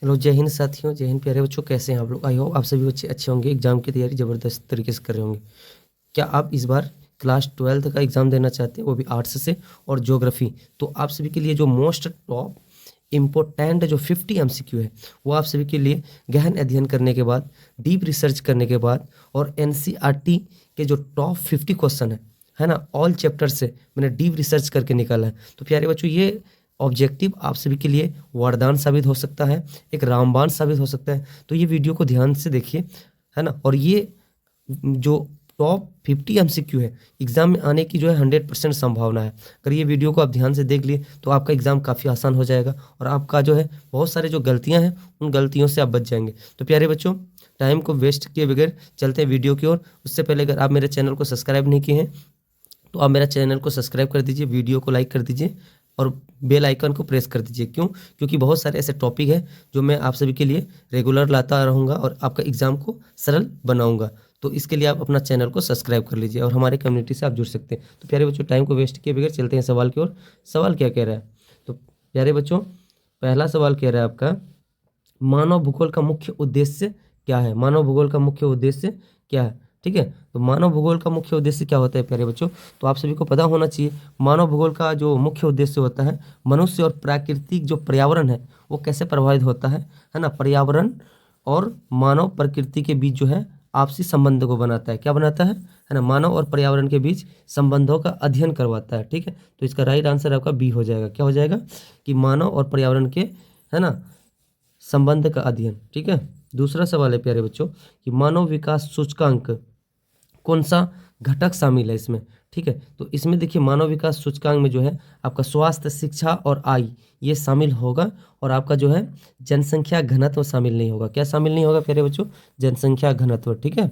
Hello, जय हिंद साथियों, जय हिंद प्यारे बच्चों। कैसे हैं आप लोग? आई होप आप सभी बच्चे अच्छे होंगे, एग्जाम की तैयारी ज़बरदस्त तरीके से कर रहे होंगे। क्या आप इस बार क्लास 12th का एग्ज़ाम देना चाहते हैं, वो भी आर्ट्स से और ज्योग्राफी? तो आप सभी के लिए जो मोस्ट टॉप इम्पोर्टेंट जो 50 MCQ है, वो आप सभी के लिए गहन अध्ययन करने के बाद, डीप रिसर्च करने के बाद और NCERT के जो टॉप 50 क्वेश्चन है ना, ऑल चैप्टर से मैंने डीप रिसर्च करके निकाला है। तो प्यारे बच्चों, ये ऑब्जेक्टिव आप सभी के लिए वरदान साबित हो सकता है, एक रामबाण साबित हो सकता है। तो ये वीडियो को ध्यान से देखिए, है ना। और ये जो टॉप 50 MCQ है, एग्जाम में आने की जो है 100% संभावना है। अगर ये वीडियो को आप ध्यान से देख लिए तो आपका एग्जाम काफ़ी आसान हो जाएगा और आपका जो है बहुत सारे जो गलतियां हैं उन गलतियों से आप बच जाएंगे। तो प्यारे बच्चों, टाइम को वेस्ट किए बगैर चलते हैं वीडियो की ओर। उससे पहले अगर आप मेरे चैनल को सब्सक्राइब नहीं किए हैं तो आप मेरा चैनल को सब्सक्राइब कर दीजिए, वीडियो को लाइक कर दीजिए और बेल आइकन को प्रेस कर दीजिए। क्यों? क्योंकि बहुत सारे ऐसे टॉपिक हैं जो मैं आप सभी के लिए रेगुलर लाता रहूँगा और आपका एग्ज़ाम को सरल बनाऊँगा। तो इसके लिए आप अपना चैनल को सब्सक्राइब कर लीजिए और हमारे कम्युनिटी से आप जुड़ सकते हैं। तो प्यारे बच्चों, टाइम को वेस्ट किए बगैर चलते हैं सवाल की ओर। सवाल क्या कह रहा है? तो प्यारे बच्चों, पहला सवाल कह रहा है आपका, मानव भूगोल का मुख्य उद्देश्य क्या है? मानव भूगोल का मुख्य उद्देश्य क्या है? ठीक है, तो मानव भूगोल का मुख्य उद्देश्य क्या होता है प्यारे बच्चों? तो आप सभी को पता होना चाहिए। मानव भूगोल का जो मुख्य उद्देश्य होता है, मनुष्य और प्राकृतिक जो पर्यावरण है वो कैसे प्रभावित होता है ना। पर्यावरण और मानव प्रकृति के बीच जो है आपसी संबंध को बनाता है। क्या बनाता है ना? मानव और पर्यावरण के बीच संबंधों का अध्ययन करवाता है। ठीक है, तो इसका राइट आंसर आपका बी हो जाएगा। क्या हो जाएगा? कि मानव और पर्यावरण के, है ना, संबंध का अध्ययन। ठीक है, दूसरा सवाल है प्यारे बच्चों कि मानव विकास सूचकांक कौन सा घटक शामिल है इसमें? ठीक है, तो इसमें देखिए मानव विकास सूचकांक में जो है आपका स्वास्थ्य, शिक्षा और आय ये शामिल होगा और आपका जो है जनसंख्या घनत्व शामिल नहीं होगा। क्या शामिल नहीं होगा प्यारे बच्चों? जनसंख्या घनत्व। ठीक है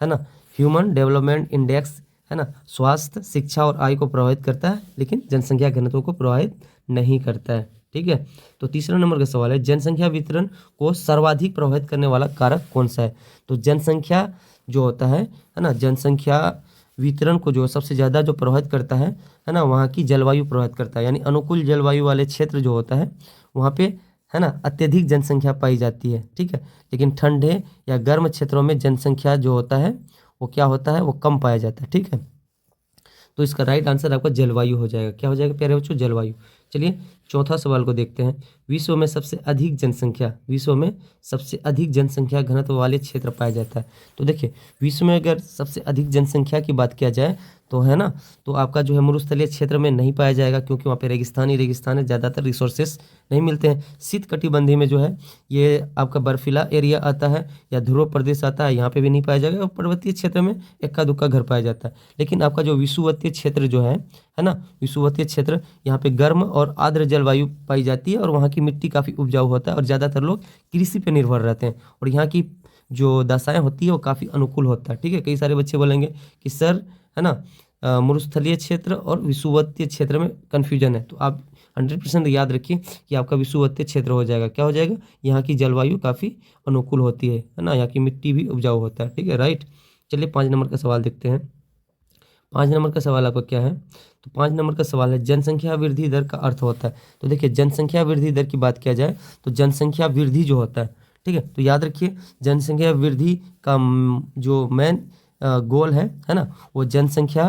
ना। ह्यूमन डेवलपमेंट इंडेक्स, है ना, स्वास्थ्य, शिक्षा और आय को प्रभावित करता है लेकिन जनसंख्या घनत्व को प्रभावित नहीं करता है। ठीक है, तो तीसरा नंबर का सवाल है, जनसंख्या वितरण को सर्वाधिक प्रभावित करने वाला कारक कौन सा है? तो जनसंख्या जो होता है ना, जनसंख्या वितरण को जो सबसे ज़्यादा जो प्रभावित करता है ना, वहाँ की जलवायु प्रभावित करता है। यानी अनुकूल जलवायु वाले क्षेत्र जो होता है वहाँ पे, है ना, अत्यधिक जनसंख्या पाई जाती है। ठीक है, लेकिन ठंडे या गर्म क्षेत्रों में जनसंख्या जो होता है वो क्या होता है? वो कम पाया जाता है। ठीक है, तो इसका राइट आंसर आपका जलवायु हो जाएगा। क्या हो जाएगा प्यारे बच्चों? जलवायु। चलिए चौथा सवाल को देखते हैं। विश्व में सबसे अधिक जनसंख्या, विश्व में सबसे अधिक जनसंख्या घनत्व वाले क्षेत्र पाया जाता है। तो देखिए, विश्व में अगर सबसे अधिक जनसंख्या की बात किया जाए तो, है ना, तो आपका जो है मरुस्थलीय क्षेत्र में नहीं पाया जाएगा क्योंकि वहाँ पे रेगिस्तान है, ज़्यादातर रिसोर्सेस नहीं मिलते हैं। शीत कटिबंधीय में जो है ये आपका बर्फीला एरिया आता है या ध्रुव प्रदेश आता है, यहाँ पे भी नहीं पाया जाएगा। और पर्वतीय क्षेत्र में इक्का दुक्का घर पाया जाता है। लेकिन आपका जो विषुवतीय क्षेत्र जो है ना, विषुवतीय क्षेत्र, यहाँ पे गर्म और आर्द्र जलवायु पाई जाती है और वहाँ की मिट्टी काफ़ी उपजाऊ होता है और ज़्यादातर लोग कृषि पे निर्भर रहते हैं और यहाँ की जो दशाएं होती है वो काफ़ी अनुकूल होता है। ठीक है, कई सारे बच्चे बोलेंगे कि सर, है ना, मरुस्थलीय क्षेत्र और विषुवतीय क्षेत्र में कन्फ्यूजन है। तो आप 100% याद रखिए कि आपका विषुवतीय क्षेत्र हो जाएगा। क्या हो जाएगा? यहाँ की जलवायु काफ़ी अनुकूल होती है ना, यहाँ की मिट्टी भी उपजाऊ होता है। ठीक है, राइट। चलिए 5 नंबर का सवाल देखते हैं। 5 नंबर का सवाल आपका क्या है? तो 5 नंबर का सवाल है, जनसंख्या वृद्धि दर का अर्थ होता है। तो देखिए, जनसंख्या वृद्धि दर की बात किया जाए तो जनसंख्या वृद्धि जो होता है, ठीक है, तो याद रखिए जनसंख्या वृद्धि का जो मेन गोल है ना, वो जनसंख्या,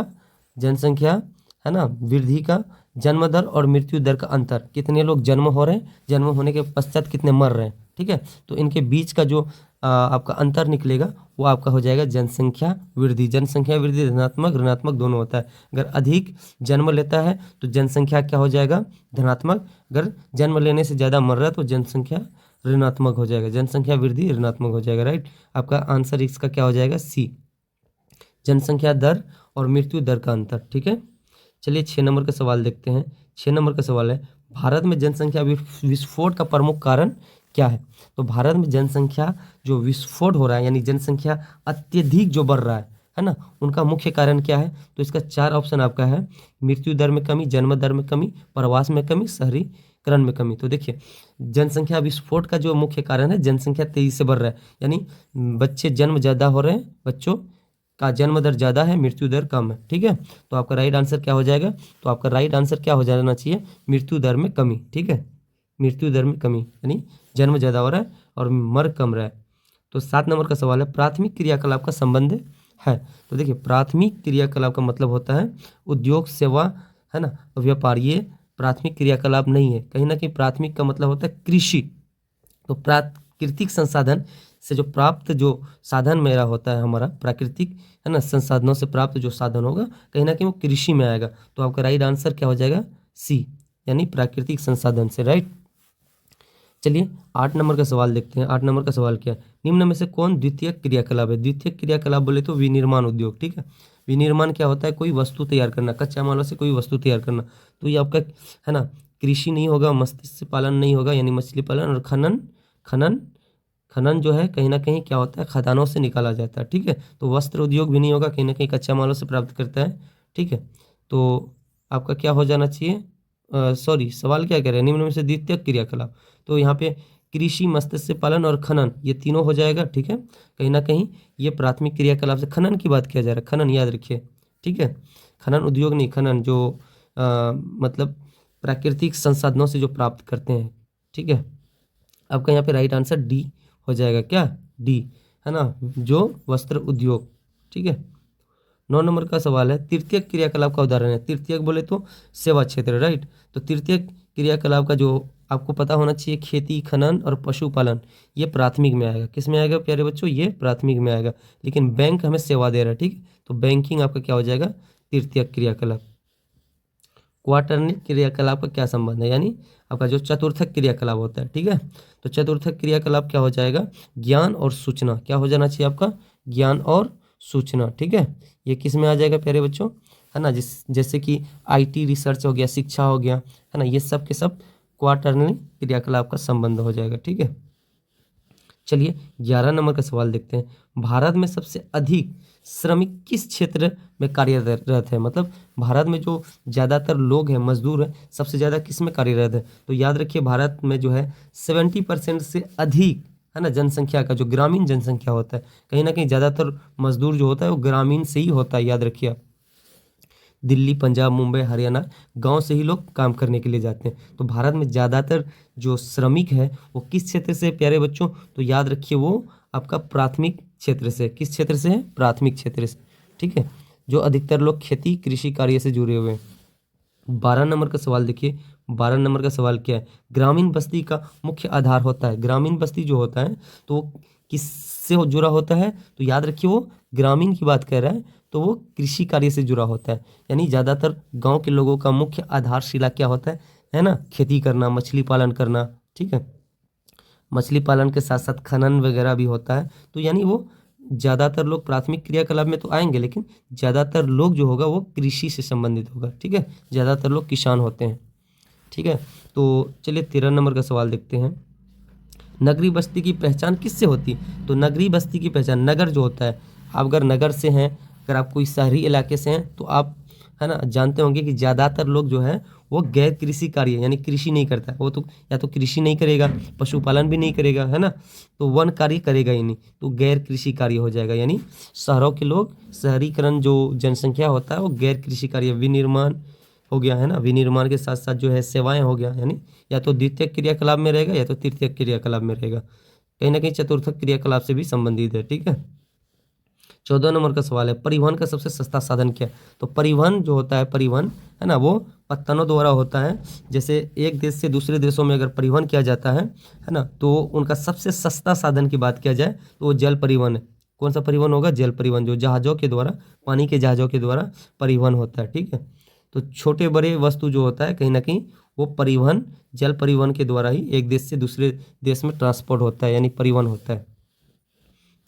है ना, वृद्धि का जन्म दर और मृत्यु दर का अंतर, कितने लोग जन्म हो रहे हैं, जन्म होने के पश्चात कितने मर रहे हैं। ठीक है, तो इनके बीच का जो आपका अंतर निकलेगा वो आपका हो जाएगा जनसंख्या वृद्धि। जनसंख्या वृद्धि धनात्मक ऋणात्मक दोनों होता है। अगर अधिक जन्म लेता है तो जनसंख्या क्या हो जाएगा? धनात्मक। अगर जन्म लेने से ज़्यादा मर रहा है तो जनसंख्या ऋणात्मक हो जाएगा। जनसंख्या वृद्धि ऋणात्मक हो जाएगा। राइट, आपका आंसर इसका क्या हो जाएगा? सी, जनसंख्या दर और मृत्यु दर का अंतर। ठीक है, चलिए 6 नंबर का सवाल देखते हैं। 6 नंबर का सवाल है, भारत में जनसंख्या विस्फोट का प्रमुख कारण क्या है? तो भारत में जनसंख्या जो विस्फोट हो रहा है, यानी जनसंख्या अत्यधिक जो बढ़ रहा है ना, उनका मुख्य कारण क्या है? तो इसका 4 ऑप्शन आपका है, मृत्यु दर में कमी, जन्म दर में कमी, प्रवास में कमी, शहरीकरण में कमी। तो देखिए, जनसंख्या विस्फोट का जो मुख्य कारण है, जनसंख्या तेजी से बढ़ रहा है, यानी बच्चे जन्म ज़्यादा हो रहे हैं, बच्चों का जन्म दर ज़्यादा है, मृत्यु दर कम है। ठीक है, तो आपका राइट आंसर क्या हो जाएगा? तो आपका राइट आंसर क्या हो जाना चाहिए? मृत्यु दर में कमी। ठीक है, मृत्यु दर में कमी यानी जन्म ज़्यादा हो रहा है और मर कम रहा है। तो 7 नंबर का सवाल है, प्राथमिक क्रियाकलाप का संबंध है। तो देखिए, प्राथमिक क्रियाकलाप का मतलब होता है उद्योग, सेवा, है ना, व्यापार। ये प्राथमिक क्रियाकलाप नहीं है। कहीं ना कहीं प्राथमिक का मतलब होता है कृषि। तो प्राकृतिक संसाधन से जो प्राप्त जो साधन मेरा होता है, हमारा प्राकृतिक, है ना, संसाधनों से प्राप्त जो साधन होगा, कहीं ना कहीं वो कृषि में आएगा। तो आपका राइट आंसर क्या हो जाएगा? सी, यानी प्राकृतिक संसाधन से, राइट। चलिए 8 नंबर का सवाल देखते हैं। 8 नंबर का सवाल क्या है, निम्न में से कौन द्वितीय क्रियाकलाप है? द्वितीय क्रियाकलाप बोले तो विनिर्माण उद्योग, ठीक है। विनिर्माण क्या होता है? कोई वस्तु तैयार करना, कच्चा मालों से कोई वस्तु तैयार करना। तो ये आपका, है ना, कृषि नहीं होगा, मत्स्य पालन नहीं होगा, यानी मछली पालन, और खनन, खनन खनन जो है कहीं ना कहीं क्या होता है? खदानों से निकाला जाता है, ठीक है। तो वस्त्र उद्योग भी नहीं होगा, कहीं ना कहीं कच्चा मालों से प्राप्त करता है, ठीक है। तो आपका क्या हो जाना चाहिए? सॉरी, सवाल क्या कह रहे हैं? निम्न में से द्वितीय क्रियाकलाप, तो यहाँ पे कृषि, मत्स्य पालन और खनन, ये तीनों हो जाएगा, ठीक है। कहीं ना कहीं ये प्राथमिक क्रियाकलाप से खनन की बात किया जा रहा है, खनन याद रखिए, ठीक है। खनन उद्योग नहीं, खनन जो मतलब प्राकृतिक संसाधनों से जो प्राप्त करते हैं, ठीक है। आपका यहाँ पे राइट आंसर डी हो जाएगा, क्या? डी, है ना, जो वस्त्र उद्योग, ठीक है। 9 नंबर का सवाल है, तृतीय क्रियाकलाप का उदाहरण है। तृतीयक बोले तो सेवा क्षेत्र, राइट। तो तृतीय क्रियाकलाप का जो आपको पता होना चाहिए, खेती, खनन और पशुपालन, ये प्राथमिक में आएगा। किस में आएगा प्यारे बच्चों? ये प्राथमिक में आएगा। लेकिन बैंक हमें सेवा दे रहा है, ठीक है। तो बैंकिंग आपका क्या हो जाएगा? तृतीय क्रियाकलाप। क्वार्टरनी क्रियाकलाप का क्या संबंध है? यानी आपका जो चतुर्थक क्रियाकलाप होता है, ठीक है। तो चतुर्थक क्रियाकलाप क्या हो जाएगा? ज्ञान और सूचना। क्या हो जाना चाहिए आपका? ज्ञान और सूचना, ठीक है। ये किस में आ जाएगा प्यारे बच्चों? है ना, जैसे कि आईटी रिसर्च हो गया, शिक्षा हो गया, है ना, ये सब के सब क्वार्टरली क्रियाकलाप का संबंध हो जाएगा, ठीक है। चलिए 11 नंबर का सवाल देखते हैं। भारत में सबसे अधिक श्रमिक किस क्षेत्र में कार्यरत है? मतलब भारत में जो ज़्यादातर लोग हैं, मजदूर हैं, सबसे ज़्यादा किस में कार्यरत है? तो याद रखिए, भारत में जो है 70% से अधिक, है ना, जनसंख्या का जो ग्रामीण जनसंख्या होता है, कहीं ना कहीं ज़्यादातर मजदूर जो होता है वो ग्रामीण से ही होता है, याद रखिए आप। दिल्ली, पंजाब, मुंबई, हरियाणा, गांव से ही लोग काम करने के लिए जाते हैं। तो भारत में ज़्यादातर जो श्रमिक है वो किस क्षेत्र से प्यारे बच्चों? तो याद रखिए, वो आपका प्राथमिक क्षेत्र से। किस क्षेत्र से है? प्राथमिक क्षेत्र से, ठीक है। जो अधिकतर लोग खेती, कृषि कार्य से जुड़े हुए हैं। 12 नंबर का सवाल देखिए। 12 नंबर का सवाल क्या है? ग्रामीण बस्ती का मुख्य आधार होता है। ग्रामीण बस्ती जो होता है तो वो किससे जुड़ा होता है? तो याद रखिए, वो ग्रामीण की बात कर रहा है, तो वो कृषि कार्य से जुड़ा होता है। यानी ज़्यादातर गांव के लोगों का मुख्य आधारशिला क्या होता है ना, खेती करना, मछली पालन करना, ठीक है। मछली पालन के साथ साथ खनन वगैरह भी होता है। तो यानी वो ज़्यादातर लोग प्राथमिक क्रियाकलाप में तो आएंगे, लेकिन ज़्यादातर लोग जो होगा वो कृषि से संबंधित होगा, ठीक है। ज़्यादातर लोग किसान होते हैं, ठीक है। तो चलिए 13 नंबर का सवाल देखते हैं। नगरीय बस्ती की पहचान किससे होती है? तो नगरीय बस्ती की पहचान, नगर जो होता है, आप अगर नगर से हैं, अगर आप कोई शहरी इलाके से हैं, तो आप, है ना, जानते होंगे कि ज़्यादातर लोग जो है वो गैर कृषि कार्य, यानी कृषि नहीं करता है। वो तो या तो कृषि नहीं करेगा, पशुपालन भी नहीं करेगा, है ना, तो वन कार्य करेगा ही नहीं, तो गैर कृषि कार्य हो जाएगा। यानी शहरों के लोग, शहरीकरण जो जनसंख्या होता है वो गैर कृषि कार्य, विनिर्माण हो गया, है ना, विनिर्माण के साथ साथ जो है सेवाएं हो गया, यानी या तो द्वितीय क्रियाकलाप में रहेगा या तो तृतीय क्रियाकलाप में रहेगा। कहीं ना कहीं चतुर्थ क्रियाकलाप से भी संबंधित है, ठीक है। 14 नंबर का सवाल है, परिवहन का सबसे सस्ता साधन क्या है? तो परिवहन जो होता है, परिवहन, है ना, वो पत्तनों द्वारा होता है। जैसे एक देश से दूसरे देशों में अगर परिवहन किया जाता है ना, तो उनका सबसे सस्ता साधन की बात किया जाए तो वो जल परिवहन है। कौन सा परिवहन होगा? जल परिवहन, जो जहाज़ों के द्वारा, पानी के जहाज़ों के द्वारा परिवहन होता है, ठीक है। तो छोटे बड़े वस्तु जो होता है, कहीं ना कहीं वो परिवहन, जल परिवहन के द्वारा ही एक देश से दूसरे देश में ट्रांसपोर्ट होता है, यानी परिवहन होता है।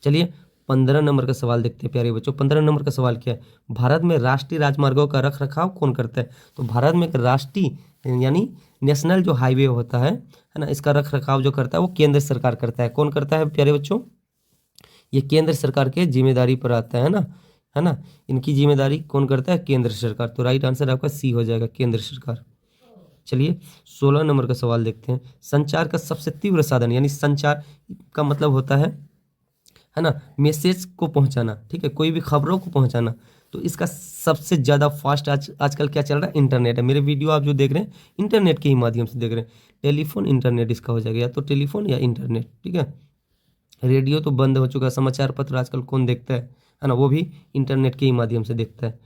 चलिए 15 नंबर का सवाल देखते हैं प्यारे बच्चों। 15 नंबर का सवाल क्या है? भारत में राष्ट्रीय राजमार्गों का रख रखाव कौन करता है? तो भारत में एक राष्ट्रीय यानी नेशनल जो हाईवे होता है ना, इसका रख रखाव जो करता है वो केंद्र सरकार करता है। कौन करता है प्यारे बच्चों? ये केंद्र सरकार के जिम्मेदारी पर आता है ना, है ना। इनकी जिम्मेदारी कौन करता है? केंद्र सरकार। तो राइट आंसर आपका सी हो जाएगा, केंद्र सरकार। चलिए 16 नंबर का सवाल देखते हैं। संचार का सबसे तीव्र साधन, यानी संचार का मतलब होता है ना, मैसेज को पहुंचाना, ठीक है, कोई भी खबरों को पहुंचाना। तो इसका सबसे ज़्यादा फास्ट आजकल क्या चल रहा है, इंटरनेट है। मेरे वीडियो आप जो देख रहे हैं इंटरनेट के ही माध्यम से देख रहे हैं। टेलीफोन इंटरनेट इसका हो जाएगा, या तो टेलीफोन या इंटरनेट, ठीक है। रेडियो तो बंद हो चुका है, समाचार पत्र आजकल कौन देखता है ना, वो भी इंटरनेट के ही माध्यम से देखता है।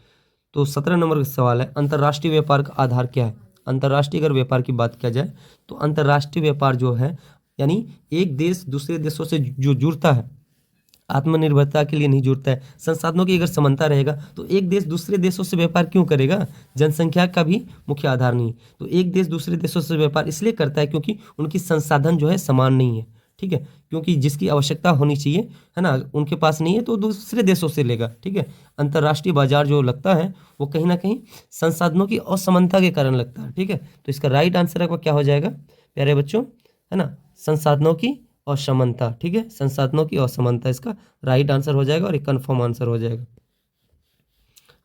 तो 17 नंबर का सवाल है, अंतर्राष्ट्रीय व्यापार का आधार क्या है। अंतर्राष्ट्रीय अगर व्यापार की बात किया जाए तो अंतर्राष्ट्रीय व्यापार जो है, यानी एक देश दूसरे देशों से जो जुड़ता है, आत्मनिर्भरता के लिए नहीं जुड़ता है, संसाधनों की अगर समानता रहेगा तो एक देश दूसरे देशों से व्यापार क्यों करेगा। जनसंख्या का भी मुख्य आधार नहीं है, तो एक देश दूसरे देशों से व्यापार इसलिए करता है क्योंकि उनकी संसाधन जो है समान नहीं है, ठीक है। क्योंकि जिसकी आवश्यकता होनी चाहिए, है ना, उनके पास नहीं है तो दूसरे देशों से लेगा, ठीक है। अंतर्राष्ट्रीय बाजार जो लगता है वो कहीं ना कहीं संसाधनों की असमानता के कारण लगता है, ठीक है। तो इसका राइट आंसर आपका क्या हो जाएगा प्यारे बच्चों, है ना, संसाधनों की असमानता, ठीक है। संसाधनों की असमानता इसका राइट आंसर हो जाएगा और एक कन्फर्म आंसर हो जाएगा।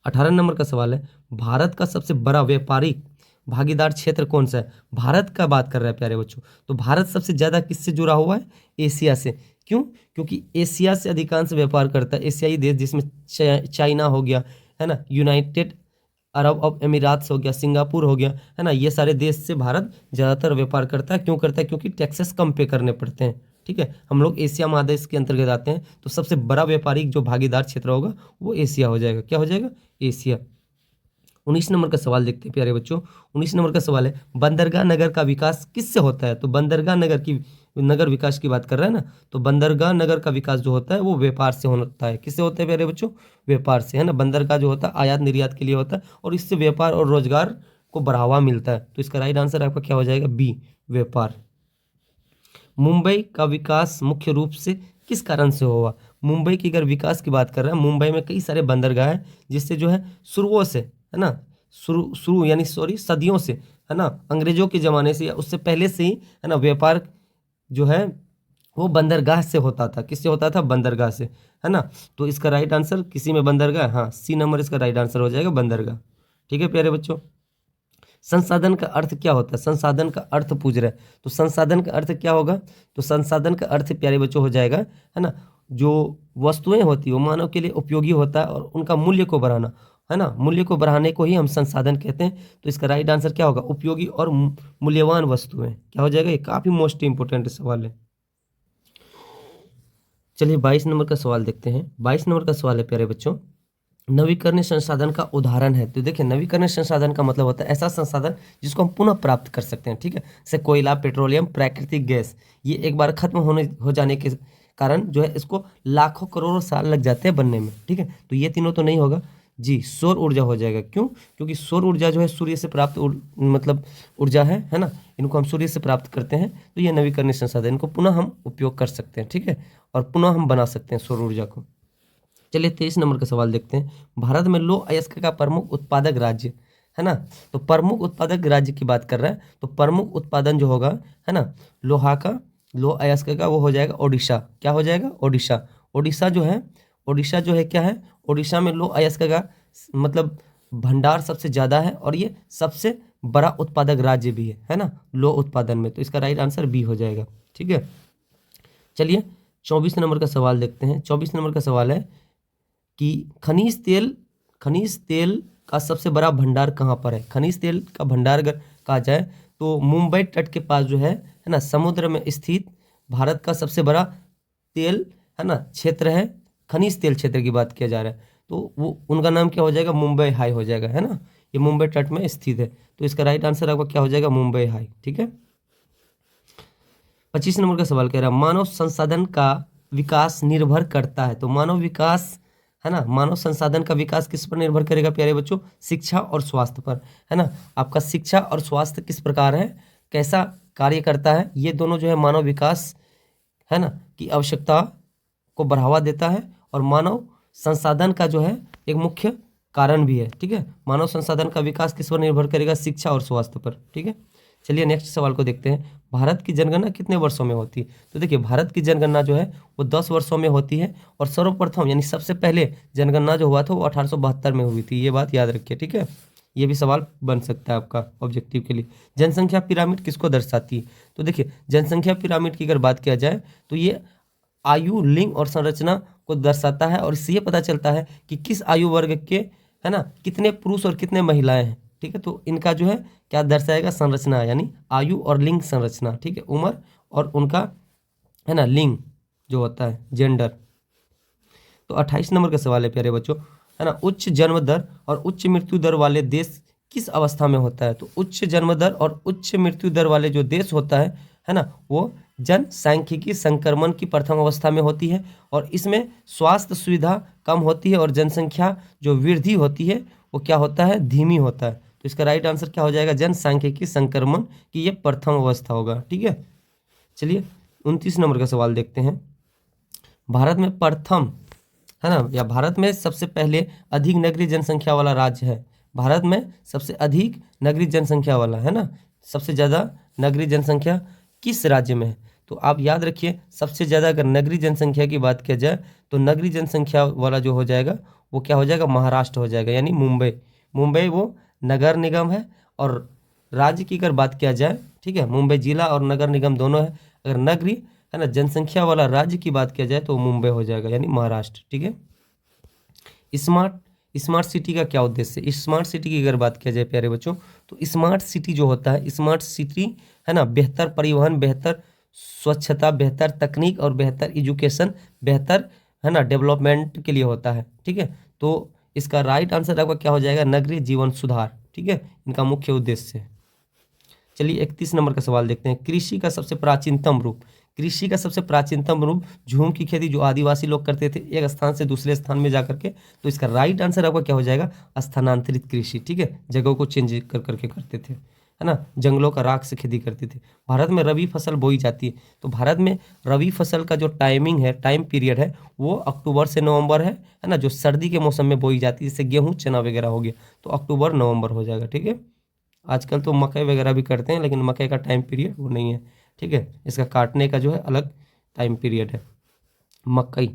18 नंबर का सवाल है, भारत का सबसे बड़ा व्यापारिक भागीदार क्षेत्र कौन सा है। भारत का बात कर रहा है प्यारे बच्चों, तो भारत सबसे ज़्यादा किससे जुड़ा हुआ है, एशिया से। क्यों, क्योंकि एशिया से अधिकांश व्यापार करता है एशियाई देश, जिसमें चाइना हो गया, है ना, यूनाइटेड अरब ऑफ अमीरात्स हो गया, सिंगापुर हो गया, है ना, ये सारे देश से भारत ज़्यादातर व्यापार करता है। क्यों करता है, क्योंकि टैक्सेस कम पे करने पड़ते हैं, ठीक है। हम लोग एशिया महादेश के अंतर्गत आते हैं, तो सबसे बड़ा व्यापारिक जो भागीदार क्षेत्र होगा वो एशिया हो जाएगा। क्या हो जाएगा, एशिया। 19 नंबर का सवाल देखते हैं प्यारे बच्चों। 19 नंबर का सवाल है, बंदरगाह नगर का विकास किससे होता है। तो बंदरगाह नगर विकास की बात कर रहा है ना, तो बंदरगाह नगर का विकास जो होता है वो व्यापार से होता है। किससे होता है प्यारे बच्चों, व्यापार से, है ना। बंदरगाह जो होता है आयात निर्यात के लिए होता है और इससे व्यापार और रोजगार को बढ़ावा मिलता है। तो इसका राइट आंसर आपका क्या हो जाएगा, बी, व्यापार। मुंबई का विकास मुख्य रूप से किस कारण से हुआ। मुंबई की अगर विकास की बात कर रहे हैं, मुंबई में कई सारे बंदरगाह हैं जिससे जो है शुरुओं से, है ना, शुरू यानी सदियों से, है ना, अंग्रेजों के ज़माने से या उससे पहले से ही, है ना, व्यापार जो है वो बंदरगाह से होता था। किससे होता था, बंदरगाह से, है ना। तो इसका राइट आंसर किसी में बंदरगाह, हाँ, सी नंबर इसका राइट आंसर हो जाएगा, बंदरगाह, ठीक है प्यारे बच्चों। संसाधन का अर्थ क्या होता है, संसाधन का अर्थ पूछ रहा है, तो संसाधन का अर्थ क्या होगा, तो संसाधन का अर्थ प्यारे बच्चों हो जाएगा, है ना, जो वस्तुएं होती है वो मानव के लिए उपयोगी होता है और उनका मूल्य को बढ़ाना, है ना, मूल्य को बढ़ाने को ही हम संसाधन कहते हैं। तो इसका राइट आंसर क्या होगा, उपयोगी और मूल्यवान वस्तुएं, क्या हो जाएगा, ये काफी मोस्ट इंपोर्टेंट सवाल है। चलिए 22 नंबर का सवाल देखते हैं। 22 नंबर का सवाल है प्यारे बच्चों, नवीकरणीय संसाधन का उदाहरण है। तो देखिए, नवीकरणीय संसाधन का मतलब होता है ऐसा संसाधन जिसको हम पुनः प्राप्त कर सकते हैं, ठीक है। जैसे कोयला, पेट्रोलियम, प्राकृतिक गैस, ये एक बार खत्म हो जाने के कारण जो है इसको लाखों करोड़ों साल लग जाते हैं बनने में, ठीक है। तो ये तीनों तो नहीं होगा जी, सौर ऊर्जा हो जाएगा। क्यों, क्योंकि सौर ऊर्जा जो है सूर्य से प्राप्त मतलब ऊर्जा है ना, इनको हम सूर्य से प्राप्त करते हैं। तो ये नवीकरणीय संसाधन, इनको पुनः हम उपयोग कर सकते हैं, ठीक है, और पुनः हम बना सकते हैं सौर ऊर्जा को। चलिए 23 नंबर का सवाल देखते हैं। भारत में लौह अयस्क का प्रमुख उत्पादक राज्य, है ना, तो प्रमुख उत्पादक राज्य की बात कर रहा है, तो प्रमुख उत्पादन जो होगा, है ना, लौह अयस्क का, वो हो जाएगा ओडिशा। क्या हो जाएगा, ओडिशा। ओडिशा जो है क्या है, ओडिशा में लौह अयस्क का मतलब भंडार सबसे ज़्यादा है और ये सबसे बड़ा उत्पादक राज्य भी है ना, लौह उत्पादन में। तो इसका राइट आंसर बी हो जाएगा, ठीक है। चलिए 24 नंबर का सवाल देखते हैं। 24 नंबर का सवाल है कि खनिज तेल का सबसे बड़ा भंडार कहाँ पर है। खनिज तेल का भंडार अगर कहा जाए तो मुंबई तट के पास जो है ना, समुद्र में स्थित भारत का सबसे बड़ा तेल, है ना, क्षेत्र है। खनिज तेल क्षेत्र की बात किया जा रहा है, तो वो उनका नाम क्या हो जाएगा, मुंबई हाई हो जाएगा, है ना, ये मुंबई तट में स्थित है। तो इसका राइट आंसर आपका क्या हो जाएगा, मुंबई हाई, ठीक है। 25 नंबर का सवाल कह रहा है, मानव संसाधन का विकास निर्भर करता है। तो मानव विकास, है ना, मानव संसाधन का विकास किस पर निर्भर करेगा प्यारे बच्चों, शिक्षा और स्वास्थ्य पर, है ना। आपका शिक्षा और स्वास्थ्य किस प्रकार है, कैसा कार्य करता है, ये दोनों जो है मानव विकास, है ना, की आवश्यकता को बढ़ावा देता है और मानव संसाधन का जो है एक मुख्य कारण भी है, ठीक है। मानव संसाधन का विकास किस पर निर्भर करेगा, शिक्षा और स्वास्थ्य पर, ठीक है। चलिए नेक्स्ट सवाल को देखते हैं। भारत की जनगणना कितने वर्षों में होती है। तो देखिए, भारत की जनगणना जो है वो 10 वर्षों में होती है और सर्वप्रथम यानी सबसे पहले जनगणना जो हुआ था वो 1872 में हुई थी। ये बात याद रखिए, ठीक है, ये भी सवाल बन सकता है आपका ऑब्जेक्टिव के लिए। जनसंख्या पिरामिड किसको दर्शाती है। तो देखिए, जनसंख्या पिरामिड की अगर बात किया जाए तो ये आयु, लिंग और संरचना को दर्शाता है और इससे ये पता चलता है कि किस आयु वर्ग के, है ना, कितने पुरुष और कितने महिलाएं हैं। ठीक है, तो इनका जो है क्या दर्शाएगा, संरचना, यानी आयु और लिंग संरचना। ठीक है, उम्र और उनका, है ना, लिंग जो होता है, जेंडर। तो 28 नंबर का सवाल है प्यारे बच्चों, है ना, उच्च जन्म दर और उच्च मृत्यु दर वाले देश किस अवस्था में होता है। तो उच्च जन्म दर और उच्च मृत्यु दर वाले जो देश होता है ना, वो जनसांख्यिकी संक्रमण की प्रथम अवस्था में होती है और इसमें स्वास्थ्य सुविधा कम होती है और जनसंख्या जो वृद्धि होती है वो क्या होता है, धीमी होता है। तो इसका राइट आंसर क्या हो जाएगा, जनसांख्यिकी संक्रमण की ये प्रथम अवस्था होगा। ठीक है, चलिए 29 नंबर का सवाल देखते हैं। भारत में प्रथम, है ना, या भारत में सबसे पहले अधिक नगरीय जनसंख्या वाला राज्य है। भारत में सबसे अधिक नगरीय जनसंख्या वाला, है ना, सबसे ज़्यादा नगरीय जनसंख्या किस राज्य में है। तो आप याद रखिए, सबसे ज़्यादा अगर नगरीय जनसंख्या की बात किया जाए तो नगरीय जनसंख्या वाला जो हो जाएगा वो क्या हो जाएगा, महाराष्ट्र हो जाएगा, यानी मुंबई। मुंबई वो नगर निगम है और राज्य की अगर बात किया जाए, ठीक है, मुंबई जिला और नगर निगम दोनों है। अगर नगरीय, है ना, जनसंख्या वाला राज्य की बात किया जाए तो मुंबई हो जाएगा, यानी महाराष्ट्र। ठीक है, स्मार्ट सिटी का क्या उद्देश्य है। स्मार्ट सिटी की अगर बात किया जाए प्यारे बच्चों, तो स्मार्ट सिटी जो होता है, स्मार्ट सिटी, है ना, बेहतर परिवहन, बेहतर स्वच्छता, बेहतर तकनीक और बेहतर एजुकेशन, बेहतर, है ना, डेवलपमेंट के लिए होता है। ठीक है, तो इसका राइट आंसर आपका क्या हो जाएगा, नगरीय जीवन सुधार। ठीक है, इनका मुख्य उद्देश्य है। चलिए 31 नंबर का सवाल देखते हैं। कृषि का सबसे प्राचीनतम रूप। कृषि का सबसे प्राचीनतम रूप झूम की खेती जो आदिवासी लोग करते थे एक स्थान से दूसरे स्थान में जाकर के, तो इसका राइट आंसर आपका क्या हो जाएगा, स्थानांतरित कृषि। ठीक है, जगहों को चेंज कर करके करते थे, है ना, जंगलों का राख से खेती करते थे। भारत में रबी फसल बोई जाती है, तो भारत में रबी फसल का जो टाइमिंग है, टाइम पीरियड है, वो अक्टूबर से नवंबर है ना, जो सर्दी के मौसम में बोई जाती है, जैसे गेहूँ चना वगैरह हो गया, तो अक्टूबर नवंबर हो जाएगा। ठीक है, आजकल तो मकई वगैरह भी करते हैं, लेकिन मकई का टाइम पीरियड वो नहीं है। ठीक है, इसका काटने का जो है अलग टाइम पीरियड है। मकई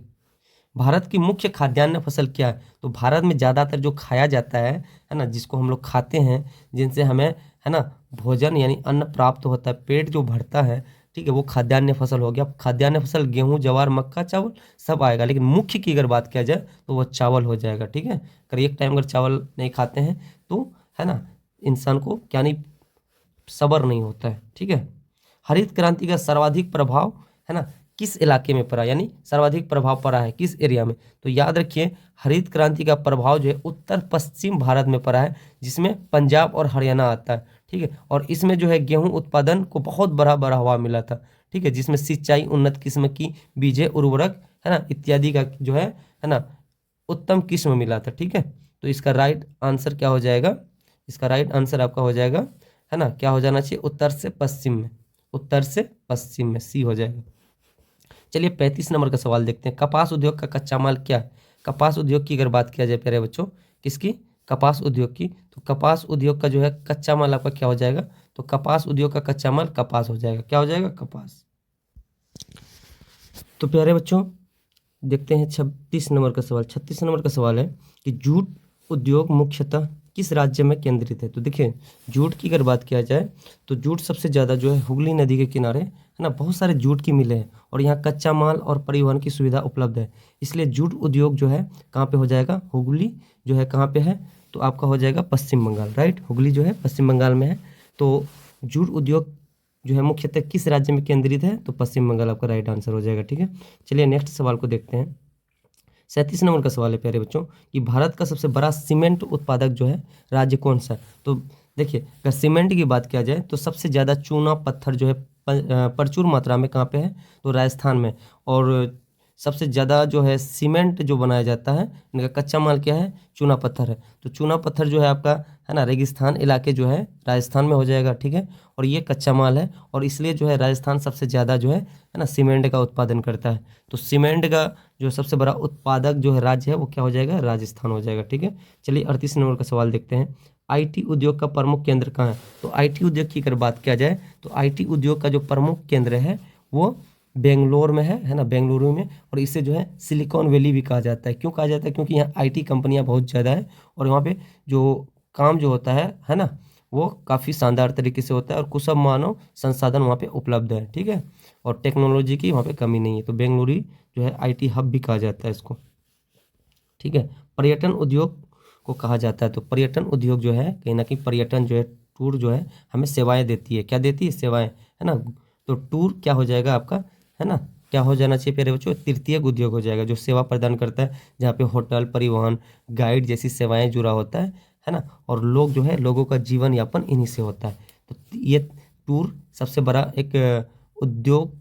भारत की मुख्य खाद्यान्न फसल क्या है। तो भारत में ज़्यादातर जो खाया जाता है ना, जिसको हम लोग खाते हैं, जिनसे हमें, है ना, भोजन यानी अन्न प्राप्त होता है, पेट जो भरता है, ठीक है, वो खाद्यान्न फसल हो गया। खाद्यान्न फसल गेहूं, ज्वार, मक्का, चावल सब आएगा, लेकिन मुख्य की अगर बात किया जाए तो वो चावल हो जाएगा। ठीक है, अगर एक टाइम अगर चावल नहीं खाते हैं तो, है ना, इंसान को क्या नहीं, सब्र नहीं होता है। ठीक है, हरित क्रांति का सर्वाधिक प्रभाव, है ना, किस इलाके में पड़ा, यानी सर्वाधिक प्रभाव पड़ा है किस एरिया में। तो याद रखिए, हरित क्रांति का प्रभाव जो है उत्तर पश्चिम भारत में पड़ा है, जिसमें पंजाब और हरियाणा आता है। ठीक है, और इसमें जो है गेहूं उत्पादन को बहुत बड़ा बढ़ावा मिला था। ठीक है, जिसमें सिंचाई, उन्नत किस्म की बीजें, उर्वरक, है ना, इत्यादि का जो है ना, उत्तम किस्म मिला था। ठीक है, तो इसका राइट आंसर क्या हो जाएगा, इसका राइट आंसर आपका हो जाएगा, है ना, क्या हो जाना चाहिए, उत्तर से पश्चिम में, उत्तर से पश्चिम में, सी हो जाएगा। चलिए 35 नंबर का सवाल देखते हैं। कपास उद्योग का कच्चा माल क्या है। कपास उद्योग की अगर बात किया जाए प्यारे बच्चों, किसकी, कपास उद्योग की, तो कपास उद्योग का जो है कच्चा माल आपका क्या हो जाएगा, तो कपास उद्योग का कच्चा माल कपास हो जाएगा। क्या हो जाएगा, कपास। तो प्यारे बच्चों देखते हैं 36 नंबर का सवाल। 36 नंबर का सवाल है कि जूट उद्योग मुख्यतः किस राज्य में केंद्रित है। तो देखिए, जूट की अगर बात किया जाए तो जूट सबसे ज़्यादा जो है हुगली नदी के किनारे, है ना, बहुत सारे जूट की मिलें हैं और यहाँ कच्चा माल और परिवहन की सुविधा उपलब्ध है। इसलिए जूट उद्योग जो है कहाँ पे हो जाएगा, हुगली जो है कहाँ पे है, तो आपका हो जाएगा पश्चिम बंगाल। राइट, हुगली जो है पश्चिम बंगाल में है। तो जूट उद्योग जो है मुख्यतः किस राज्य में केंद्रित है, तो पश्चिम बंगाल आपका राइट आंसर हो जाएगा। ठीक है, चलिए नेक्स्ट सवाल को देखते हैं। 37 नंबर का सवाल है प्यारे बच्चों कि भारत का सबसे बड़ा सीमेंट उत्पादक जो है राज्य कौन सा है। तो देखिए, अगर सीमेंट की बात किया जाए तो सबसे ज़्यादा चूना पत्थर जो है प्रचुर मात्रा में कहाँ पे है, तो राजस्थान में। और सबसे ज़्यादा जो है सीमेंट जो बनाया जाता है, इनका कच्चा माल क्या है, चूना पत्थर है। तो चूना पत्थर जो है आपका, है ना, रेगिस्तान इलाके जो है राजस्थान में हो जाएगा। ठीक है, और ये कच्चा माल है और इसलिए जो है राजस्थान सबसे ज़्यादा जो है ना, सीमेंट का उत्पादन करता है। तो सीमेंट का जो सबसे बड़ा उत्पादक जो है राज्य है वो क्या हो जाएगा, राजस्थान हो जाएगा। ठीक है, चलिए 38 नंबर का सवाल देखते हैं। आईटी उद्योग का प्रमुख केंद्र कहाँ है। तो आईटी उद्योग की अगर बात किया जाए तो आईटी उद्योग का जो प्रमुख केंद्र है वो बेंगलोर में है ना, बेंगलुरु में। और इसे जो है सिलिकॉन वैली भी कहा जाता है। क्यों कहा जाता है, क्योंकि यहाँ आईटी कंपनियाँ बहुत ज़्यादा है और यहाँ पे जो काम जो होता है ना, वो काफ़ी शानदार तरीके से होता है और कुशल मानव संसाधन वहाँ पे उपलब्ध है। ठीक है, और टेक्नोलॉजी की वहाँ पे कमी नहीं है। तो बेंगलुरु जो है IT हब भी कहा जाता है इसको, ठीक है। पर्यटन उद्योग को कहा जाता है। तो पर्यटन उद्योग जो है कहीं ना कहीं पर्यटन जो है, टूर जो है हमें सेवाएं देती है। क्या देती है? सेवाएं, है ना। तो टूर क्या हो जाएगा आपका, है ना, क्या हो जाना चाहिए प्यारे बच्चों? तृतीयक उद्योग हो जाएगा, जो सेवा प्रदान करता है, जहाँ पे होटल, परिवहन, गाइड जैसी सेवाएं जुड़ा होता है ना। और लोग जो है, लोगों का जीवन यापन इन्हीं से होता है। तो ये टूर सबसे बड़ा एक उद्योग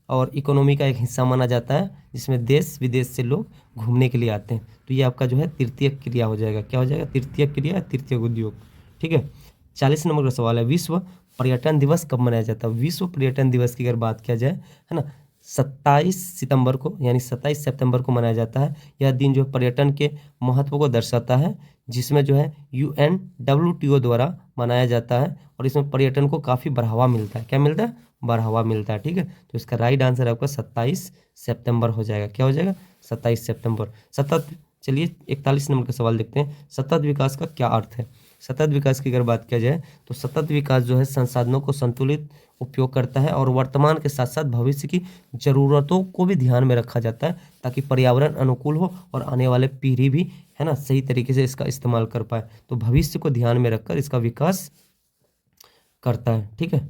और इकोनॉमी का एक हिस्सा माना जाता है, जिसमें देश विदेश से लोग घूमने के लिए आते हैं। तो ये आपका जो है तृतीयक क्रिया हो जाएगा। क्या हो जाएगा? तृतीयक क्रिया, तृतीयक उद्योग, ठीक है। 40 नंबर का सवाल है, विश्व पर्यटन दिवस कब मनाया जाता है? विश्व पर्यटन दिवस की अगर बात किया जाए, है ना, 27 सितंबर को यानी 27 सितंबर को मनाया जाता है। यह दिन जो है पर्यटन के महत्व को दर्शाता है, जिसमें जो है UNWTO द्वारा मनाया जाता है, और इसमें पर्यटन को काफ़ी बढ़ावा मिलता है। क्या मिलता है? बढ़ावा मिलता है, ठीक है। तो इसका राइट आंसर आपका 27 सितंबर हो जाएगा। क्या हो जाएगा? 27 सितंबर। सतत, चलिए 41 नंबर का सवाल देखते हैं, सतत विकास का क्या अर्थ है? सतत विकास की अगर बात किया जाए तो सतत विकास जो है संसाधनों को संतुलित उपयोग करता है, और वर्तमान के साथ साथ भविष्य की ज़रूरतों को भी ध्यान में रखा जाता है, ताकि पर्यावरण अनुकूल हो और आने वाले पीढ़ी भी, है ना, सही तरीके से इसका इस्तेमाल कर पाए। तो भविष्य को ध्यान में रखकर इसका विकास करता है, ठीक है,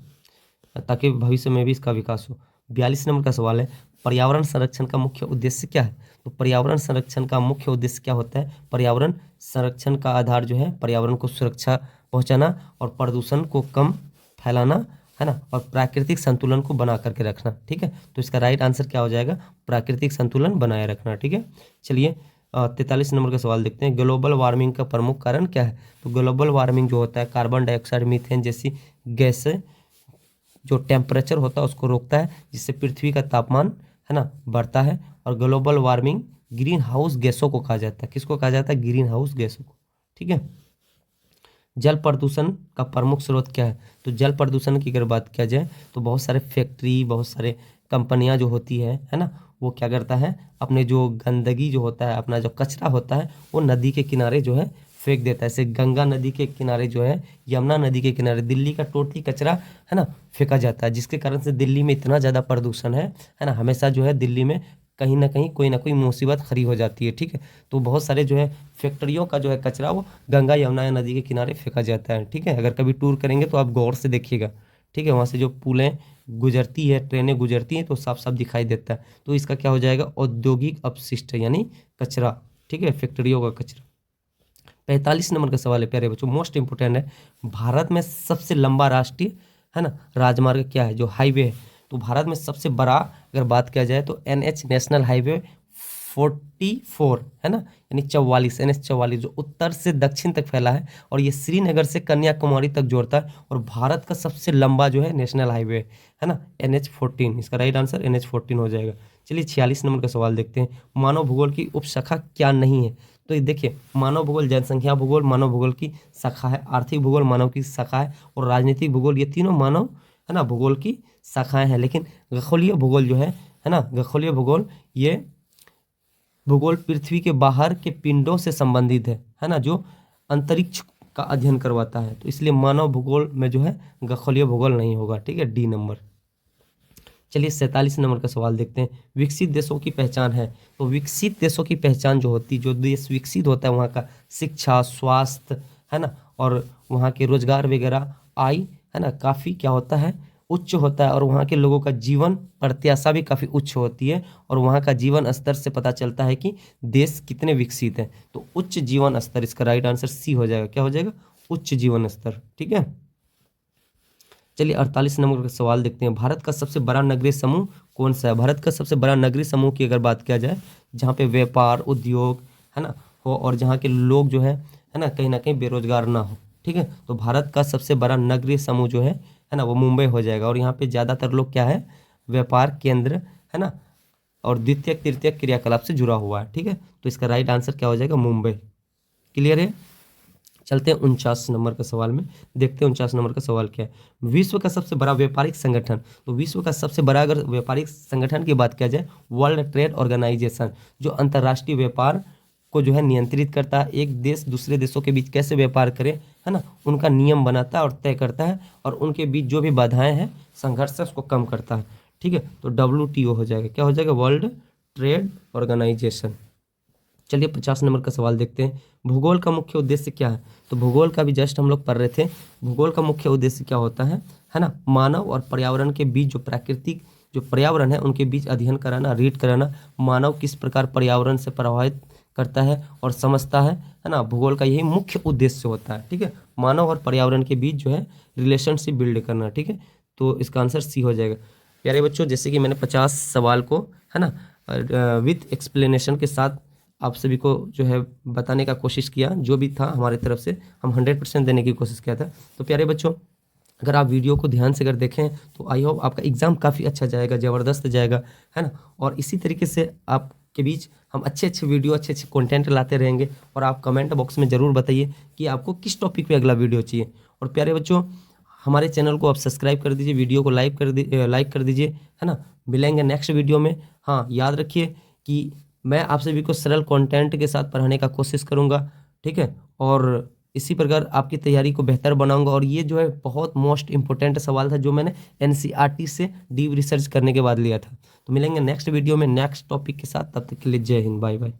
ताकि भविष्य में भी इसका विकास हो। 42 नंबर का सवाल है, पर्यावरण संरक्षण का मुख्य उद्देश्य क्या है? तो पर्यावरण संरक्षण का मुख्य उद्देश्य क्या होता है? पर्यावरण संरक्षण का आधार जो है पर्यावरण को सुरक्षा पहुंचाना और प्रदूषण को कम फैलाना, है ना, और प्राकृतिक संतुलन को बना करके रखना, ठीक है। तो इसका राइट आंसर क्या हो जाएगा? प्राकृतिक संतुलन बनाए रखना, ठीक है। चलिए 43 नंबर का सवाल देखते हैं, ग्लोबल वार्मिंग का प्रमुख कारण क्या है? तो ग्लोबल वार्मिंग जो होता है, कार्बन डाइऑक्साइड, मीथेन जैसी गैसें जो टेम्परेचर होता है उसको रोकता है, जिससे पृथ्वी का तापमान, है ना, बढ़ता है। और ग्लोबल वार्मिंग ग्रीन हाउस गैसों को कहा जाता है। किसको कहा जाता है? ग्रीन हाउस गैसों को, ठीक है। जल प्रदूषण का प्रमुख स्रोत क्या है? तो जल प्रदूषण की अगर बात किया जाए तो बहुत सारे फैक्ट्री, बहुत सारे कंपनियां जो होती है ना, वो क्या करता है, अपने जो गंदगी जो होता है, अपना जो कचरा होता है, वो नदी के किनारे जो है फेंक देता है। जैसे गंगा नदी के किनारे जो है, यमुना नदी के किनारे दिल्ली का टोटली कचरा, है ना, फेंका जाता है, जिसके कारण से दिल्ली में इतना ज़्यादा प्रदूषण है ना। हमेशा जो है दिल्ली में कहीं ना कोई मुसीबत खड़ी हो जाती है, ठीक है। तो बहुत सारे जो है फैक्ट्रियों का जो है कचरा वो गंगा यमुना नदी के किनारे फेंका जाता है, ठीक है। अगर कभी टूर करेंगे तो आप गौर से देखिएगा, ठीक है। वहाँ से जो पुलें गुजरती है, ट्रेनें गुजरती हैं, तो साफ साफ दिखाई देता है। तो इसका क्या हो जाएगा? औद्योगिक अपशिष्ट यानी कचरा, ठीक है, फैक्ट्रियों का कचरा। 45 नंबर का सवाल है प्यारे बच्चों, मोस्ट इंपोर्टेंट है, भारत में सबसे लंबा राष्ट्रीय, है ना, राजमार्ग क्या है, जो हाईवे है? तो भारत में सबसे बड़ा अगर बात किया जाए तो NH नेशनल हाईवे 44, है ना, यानी 44, NH 44, जो उत्तर से दक्षिण तक फैला है, और ये श्रीनगर से कन्याकुमारी तक जोड़ता है, और भारत का सबसे लंबा जो है नेशनल हाईवे है ना, NH 14। इसका राइट आंसर NH 14 हो जाएगा। चलिए 46 नंबर का सवाल देखते हैं, मानव भूगोल की उपशाखा क्या नहीं है? तो ये देखिए, मानव भूगोल, जनसंख्या भूगोल मानव भूगोल की शाखा है, आर्थिक भूगोल मानव की शाखा है, और राजनीतिक भूगोल, ये तीनों मानव, है ना, भूगोल की शाखाएं हैं। लेकिन खगोलीय भूगोल जो है ना, खगोलीय भूगोल, ये भूगोल पृथ्वी के बाहर के पिंडों से संबंधित है ना, जो अंतरिक्ष का अध्ययन करवाता है। तो इसलिए मानव भूगोल में जो है खगोलीय भूगोल नहीं होगा, ठीक है, D नंबर। चलिए 47 नंबर का सवाल देखते हैं, विकसित देशों की पहचान है? तो विकसित देशों की पहचान जो होती है, जो देश विकसित होता है, वहाँ का शिक्षा, स्वास्थ्य, है ना, और वहाँ के रोजगार वगैरह, आय, है ना, काफ़ी क्या होता है, उच्च होता है, और वहाँ के लोगों का जीवन प्रत्याशा भी काफ़ी उच्च होती है, और वहाँ का जीवन स्तर से पता चलता है कि देश कितने विकसित हैं। तो उच्च जीवन स्तर, इसका राइट आंसर C हो जाएगा। क्या हो जाएगा? उच्च जीवन स्तर, ठीक है। चलिए 48 नंबर का सवाल देखते हैं, भारत का सबसे बड़ा नगरीय समूह कौन सा है? भारत का सबसे बड़ा नगरीय समूह की अगर बात किया जाए, जहाँ पे व्यापार, उद्योग, है ना, हो, और जहाँ के लोग जो है ना, कहीं ना कहीं बेरोजगार ना हो, ठीक है। तो भारत का सबसे बड़ा नगरीय समूह जो है ना, वो मुंबई हो जाएगा। और यहाँ पे ज़्यादातर लोग क्या है, व्यापार केंद्र, है ना, और द्वितीयक तृतीयक क्रियाकलाप से जुड़ा हुआ है, ठीक है। तो इसका राइट आंसर क्या हो जाएगा? मुंबई। क्लियर है? चलते हैं 49 नंबर का सवाल में, देखते हैं 49 नंबर का सवाल क्या है, विश्व का सबसे बड़ा व्यापारिक संगठन? तो विश्व का सबसे बड़ा अगर व्यापारिक संगठन की बात किया जाए, वर्ल्ड ट्रेड ऑर्गेनाइजेशन, जो अंतर्राष्ट्रीय व्यापार को जो है नियंत्रित करता है, एक देश दूसरे देशों के बीच कैसे व्यापार करे, है ना, उनका नियम बनाता है और तय करता है, और उनके बीच जो भी बाधाएं हैं, संघर्ष है, उसको कम करता है, ठीक है, तो WTO हो जाएगा, क्या हो जाएगा, वर्ल्ड ट्रेड ऑर्गेनाइजेशन। चलिए 50 नंबर का सवाल देखते हैं। भूगोल का मुख्य उद्देश्य क्या है? तो भूगोल का भी जस्ट हम लोग पढ़ रहे थे। भूगोल का मुख्य उद्देश्य क्या होता है ना, मानव और पर्यावरण के बीच जो प्राकृतिक जो पर्यावरण है उनके बीच अध्ययन कराना, रीड कराना, मानव किस प्रकार पर्यावरण से प्रभावित करता है और समझता है ना, भूगोल का यही मुख्य उद्देश्य होता है। ठीक है, मानव और पर्यावरण के बीच जो है रिलेशनशिप बिल्ड करना। ठीक है, तो इसका आंसर सी हो जाएगा। प्यारे बच्चों, जैसे कि मैंने 50 सवाल को है ना विथ एक्सप्लेनेशन के साथ आप सभी को जो है बताने का कोशिश किया, जो भी था हमारी तरफ से हम 100% देने की कोशिश किया था। तो प्यारे बच्चों, अगर आप वीडियो को ध्यान से अगर देखें तो आई होप आपका एग्ज़ाम काफ़ी अच्छा जाएगा, ज़बरदस्त जाएगा, है ना। और इसी तरीके से आपके बीच हम अच्छे अच्छे वीडियो, अच्छे अच्छे कंटेंट लाते रहेंगे। और आप कमेंट बॉक्स में ज़रूर बताइए कि आपको किस टॉपिक पे अगला वीडियो चाहिए। और प्यारे बच्चों, हमारे चैनल को आप सब्सक्राइब कर दीजिए, वीडियो को लाइक कर दीजिए, है ना। मिलेंगे नेक्स्ट वीडियो में। हाँ, याद रखिए कि मैं आप सभी को सरल कंटेंट के साथ पढ़ाने का कोशिश करूँगा। ठीक है, और इसी प्रकार आपकी तैयारी को बेहतर बनाऊंगा। और ये जो है बहुत मोस्ट इंपॉर्टेंट सवाल था जो मैंने NCERT से डीप रिसर्च करने के बाद लिया था। तो मिलेंगे नेक्स्ट वीडियो में नेक्स्ट टॉपिक के साथ, तब तक के लिए जय हिंद, बाय बाय।